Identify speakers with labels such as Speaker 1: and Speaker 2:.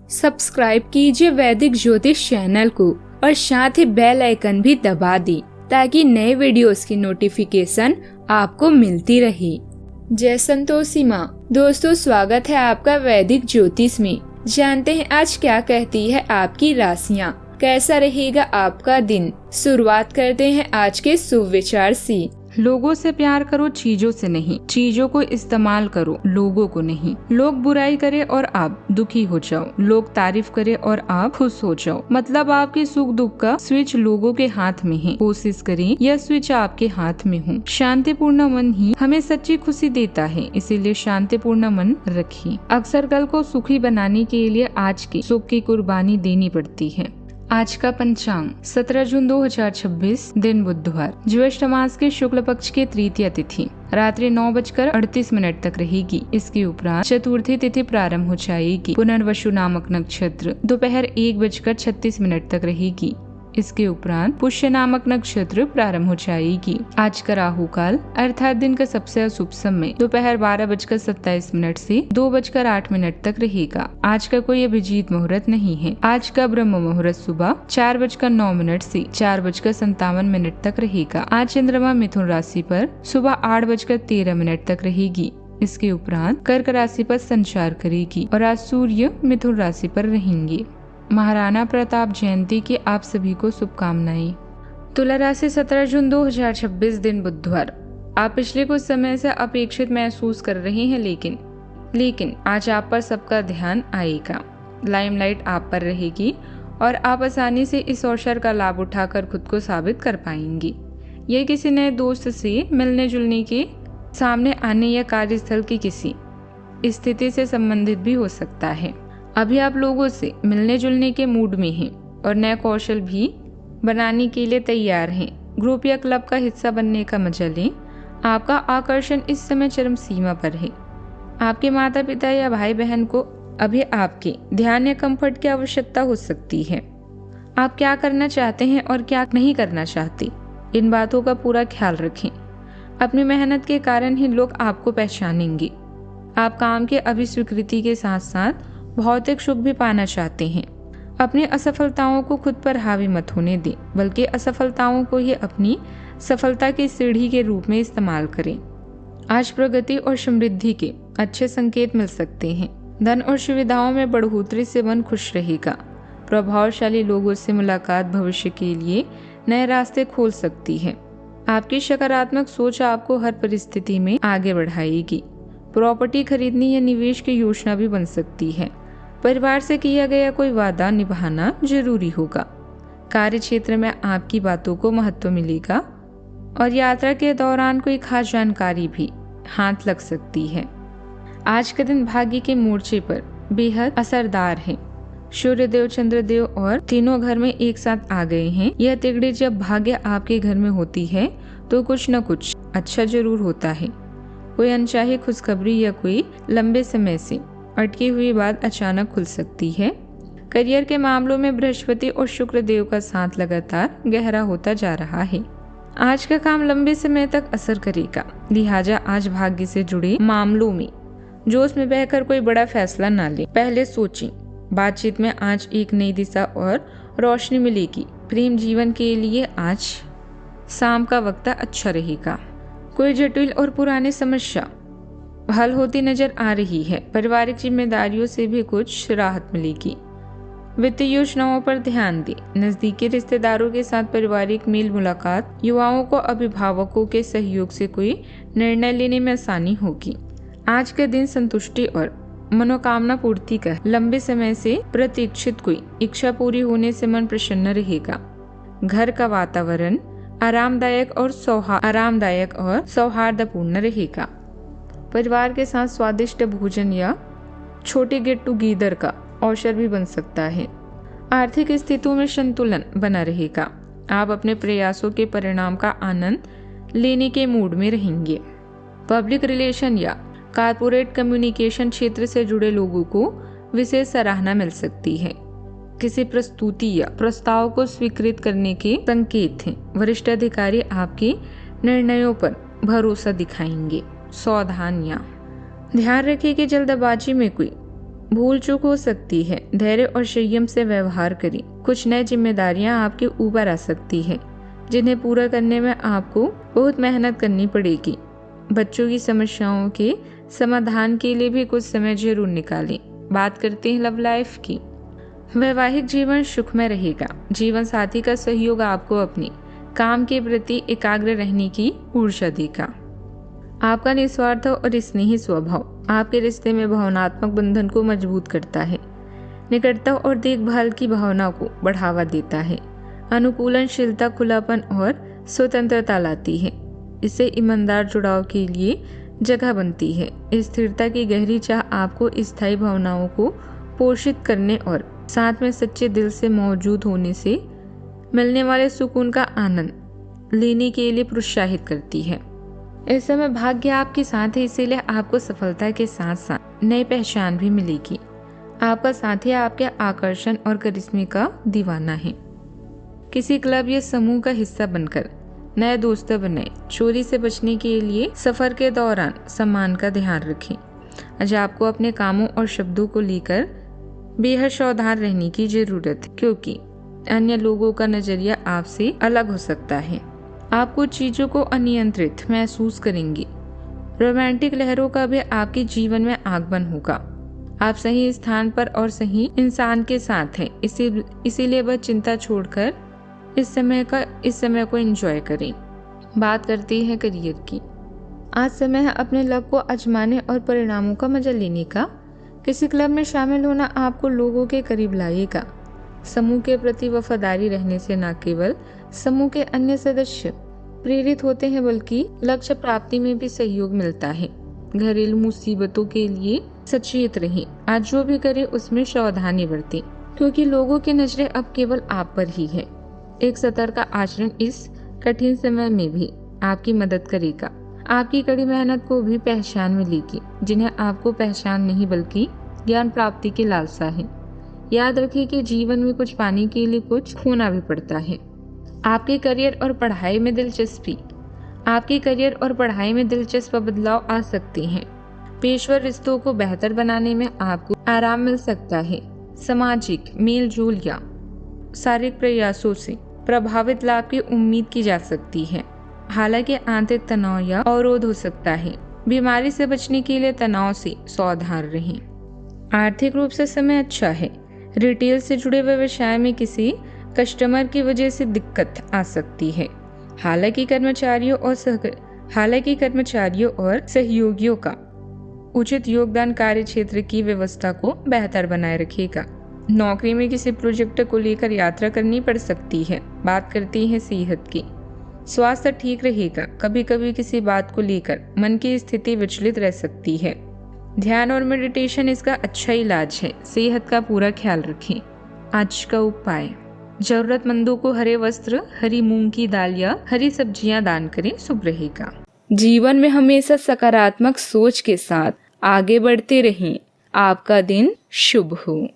Speaker 1: Subscribe कीजिए वैदिक ज्योतिष चैनल को और साथ ही बेल आइकन भी दबा दी ताकि नए वीडियोस की नोटिफिकेशन आपको मिलती रहे। जय संतोषी माँ। दोस्तों, स्वागत है आपका वैदिक ज्योतिष में। जानते हैं आज क्या कहती है आपकी राशियाँ, कैसा रहेगा आपका दिन। शुरुआत करते हैं आज के शुभ विचार से।
Speaker 2: लोगों से प्यार करो, चीजों से नहीं। चीजों को इस्तेमाल करो, लोगों को नहीं। लोग बुराई करे और आप दुखी हो जाओ। लोग तारीफ करे और आप खुश हो जाओ। मतलब आपके सुख दुख का स्विच लोगों के हाथ में है। कोशिश करें यह स्विच आपके हाथ में हो। शांतिपूर्ण मन ही हमें सच्ची खुशी देता है, इसीलिए शांतिपूर्ण मन रखिए। अक्सर कल को सुखी बनाने के लिए आज के सुख की कुर्बानी देनी पड़ती है। आज का पंचांग 17 जून 2026, दिन बुधवार। ज्येष्ठ मास के शुक्ल पक्ष की तृतीया तिथि रात्रि 9:38 तक रहेगी। इसके उपरांत चतुर्थी तिथि प्रारंभ हो जाएगी। पुनर्वसु नामक नक्षत्र दोपहर 1:36 तक रहेगी। इसके उपरांत पुष्य नामक नक्षत्र प्रारंभ हो जाएगी। आज का राहु काल अर्थात दिन का सबसे अशुभ समय दोपहर 12:27 से 2:08 तक रहेगा। आज का कोई अभिजीत मुहूर्त नहीं है। आज का ब्रह्म मुहूर्त सुबह 4:09 से 4:57 तक रहेगा। आज चंद्रमा मिथुन राशि पर सुबह 8:13 तक रहेगी। इसके उपरांत कर्क राशि पर संचार करेगी और आज सूर्य मिथुन राशि पर रहेंगे। महाराणा प्रताप जयंती की आप सभी को शुभकामनाएं। तुला राशि 17 जून 2026, दिन बुधवार। आप पिछले कुछ समय से अपेक्षित महसूस कर रहे हैं, लेकिन आज आप पर सबका ध्यान आएगा। लाइमलाइट आप पर रहेगी और आप आसानी से इस अवसर का लाभ उठाकर खुद को साबित कर पाएंगी। यह किसी नए दोस्त से मिलने जुलने के सामने आने या कार्यस्थल की किसी स्थिति से संबंधित भी हो सकता है। अभी आप लोगों से मिलने जुलने के मूड में हैं और नए कौशल भी बनाने के लिए तैयार हैं। ग्रुप या क्लब का हिस्सा बनने का मजा लें। आपका आकर्षण इस समय चरम सीमा पर है। आपके माता पिता या भाई बहन को अभी आपके ध्यान या कंफर्ट की आवश्यकता हो सकती है। आप क्या करना चाहते हैं और क्या नहीं करना चाहते, इन बातों का पूरा ख्याल रखें। अपनी मेहनत के कारण ही लोग आपको पहचानेंगे। आप काम के अभी स्वीकृति के साथ साथ भौतिक सुख भी पाना चाहते हैं। अपनी असफलताओं को खुद पर हावी मत होने दें, बल्कि असफलताओं को ही अपनी सफलता की सीढ़ी के रूप में इस्तेमाल करें। आज प्रगति और समृद्धि के अच्छे संकेत मिल सकते हैं। धन और सुविधाओं में बढ़ोतरी से मन खुश रहेगा। प्रभावशाली लोगों से मुलाकात भविष्य के लिए नए रास्ते खोल सकती है। आपकी सकारात्मक सोच आपको हर परिस्थिति में आगे बढ़ाएगी। प्रॉपर्टी खरीदने या निवेश की योजना भी बन सकती है। परिवार से किया गया कोई वादा निभाना जरूरी होगा। कार्य क्षेत्र में आपकी बातों को महत्व मिलेगा और यात्रा के दौरान कोई खास जानकारी भी हाथ लग सकती है। आज का दिन भाग्य के मोर्चे पर बेहद असरदार है। सूर्यदेव, चंद्रदेव और तीनों घर में एक साथ आ गए हैं। यह तिगड़ी जब भाग्य आपके घर में होती है तो कुछ न कुछ अच्छा जरूर होता है। कोई अनचाही खुशखबरी या कोई लंबे समय से अटकी हुई बात अचानक खुल सकती है। करियर के मामलों में बृहस्पति और शुक्र देव का साथ लगातार गहरा होता जा रहा है। आज का काम लंबे समय तक असर करेगा, लिहाजा आज भाग्य से जुड़े मामलों में जोश में बहकर कोई बड़ा फैसला ना ले, पहले सोचें। बातचीत में आज एक नई दिशा और रोशनी मिलेगी। प्रेम जीवन के लिए आज शाम का वक्त अच्छा रहेगा। कोई जटिल और पुरानी समस्या हल होती नजर आ रही है। पारिवारिक जिम्मेदारियों से भी कुछ राहत मिलेगी। वित्तीय योजनाओं पर ध्यान दें। नजदीकी रिश्तेदारों के साथ पारिवारिक मेल मुलाकात, युवाओं को अभिभावकों के सहयोग से कोई निर्णय लेने में आसानी होगी। आज के दिन संतुष्टि और मनोकामना पूर्ति का लंबे समय से प्रतीक्षित कोई इच्छा पूरी होने से मन प्रसन्न रहेगा। घर का वातावरण आरामदायक और सौहार्दपूर्ण रहेगा। परिवार के साथ स्वादिष्ट भोजन या छोटे गेट टुगेदर का अवसर भी बन सकता है। आर्थिक स्थितियों में संतुलन बना रहेगा। आप अपने प्रयासों के परिणाम का आनंद लेने के मूड में रहेंगे। पब्लिक रिलेशन या कारपोरेट कम्युनिकेशन क्षेत्र से जुड़े लोगों को विशेष सराहना मिल सकती है। किसी प्रस्तुति या प्रस्ताव को स्वीकृत करने के संकेत हैं। वरिष्ठ अधिकारी आपके निर्णयों पर भरोसा दिखाएंगे। सावधानियां, ध्यान रखें कि जल्दबाजी में कोई भूल चूक हो सकती है, धैर्य और संयम से व्यवहार करें। कुछ नई जिम्मेदारियां आपके ऊपर आ सकती है जिन्हें पूरा करने में आपको बहुत मेहनत करनी पड़ेगी। बच्चों की समस्याओं के समाधान के लिए भी कुछ समय जरूर निकालें। बात करते हैं लव लाइफ की। वैवाहिक जीवन सुखमय रहेगा। जीवन साथी का सहयोग आपको अपने काम के प्रति एकाग्र रहने की ऊर्जा देगा। आपका निस्वार्थ और स्नेही स्वभाव आपके रिश्ते में भावनात्मक बंधन को मजबूत करता है, निकटता और देखभाल की भावना को बढ़ावा देता है। अनुकूलनशीलता खुलापन और स्वतंत्रता लाती है। इससे ईमानदार जुड़ाव के लिए जगह बनती है। स्थिरता की गहरी चाह आपको स्थायी भावनाओं को पोषित करने और साथ में सच्चे दिल से मौजूद होने से मिलने वाले सुकून का आनंद लेने के लिए प्रोत्साहित करती है। इस समय भाग्य आपके साथ है, इसीलिए आपको सफलता के साथ साथ नई पहचान भी मिलेगी। आपका साथी आपके आकर्षण और करिश्मे का दीवाना है। किसी क्लब या समूह का हिस्सा बनकर नए दोस्त बनाएं। चोरी से बचने के लिए सफर के दौरान सम्मान का ध्यान रखें। आज आपको अपने कामों और शब्दों को लेकर बेहद सावधान रहने की जरूरत है, क्योंकि अन्य लोगों का नजरिया आपसे अलग हो सकता है। आप कुछ चीजों को अनियंत्रित महसूस करेंगे। रोमांटिक लहरों का भी आपके जीवन में आगमन होगा। आप सही स्थान पर और सही इंसान के साथ हैं, इसीलिए बस चिंता छोड़कर इस समय को एंजॉय करें। बात करते हैं करियर की। आज समय है अपने लक्ष्य को आजमाने और परिणामों का मजा लेने का। किसी क्लब में शामिल होना आपको लोगों के करीब लाएगा। समूह के प्रति वफादारी रहने से न केवल समूह के अन्य सदस्य प्रेरित होते हैं, बल्कि लक्ष्य प्राप्ति में भी सहयोग मिलता है। घरेलू मुसीबतों के लिए सचेत रहें। आज जो भी करें उसमें सावधानी बरतें, क्योंकि लोगों की नजरें अब केवल आप पर ही है। एक सतर्क आचरण इस कठिन समय में भी आपकी मदद करेगा। आपकी कड़ी मेहनत को भी पहचान मिलेगी, जिन्हें आपको पहचान नहीं बल्कि ज्ञान प्राप्ति की लालसा है। याद रखिए कि जीवन में कुछ पाने के लिए कुछ खोना भी पड़ता है। आपके करियर और पढ़ाई में दिलचस्प बदलाव आ सकते हैं। पेशेवर रिश्तों को बेहतर बनाने में आपको आराम मिल सकता है। सामाजिक मेलजोल या शारीरिक प्रयासों से प्रभावित लाभ की उम्मीद की जा सकती है। हालांकि आंतरिक तनाव या अवरोध हो सकता है। बीमारी से बचने के लिए तनाव से सावधान रहें। आर्थिक रूप से समय अच्छा है। रिटेल से जुड़े व्यवसाय में किसी कस्टमर की वजह से दिक्कत आ सकती है। हालांकि कर्मचारियों और सहयोगियों का उचित योगदान कार्य क्षेत्र की व्यवस्था को बेहतर बनाए रखेगा। नौकरी में किसी प्रोजेक्ट को लेकर यात्रा करनी पड़ सकती है। बात करते हैं सेहत की। स्वास्थ्य ठीक रहेगा। कभी कभी किसी बात को लेकर मन की स्थिति विचलित रह सकती है। ध्यान और मेडिटेशन इसका अच्छा इलाज है। सेहत का पूरा ख्याल रखें। आज का उपाय, जरूरतमंदों को हरे वस्त्र, हरी मूंग की दाल या हरी सब्जियां दान करें, शुभ रहेगा।
Speaker 1: जीवन में हमेशा सकारात्मक सोच के साथ आगे बढ़ते रहें। आपका दिन शुभ हो।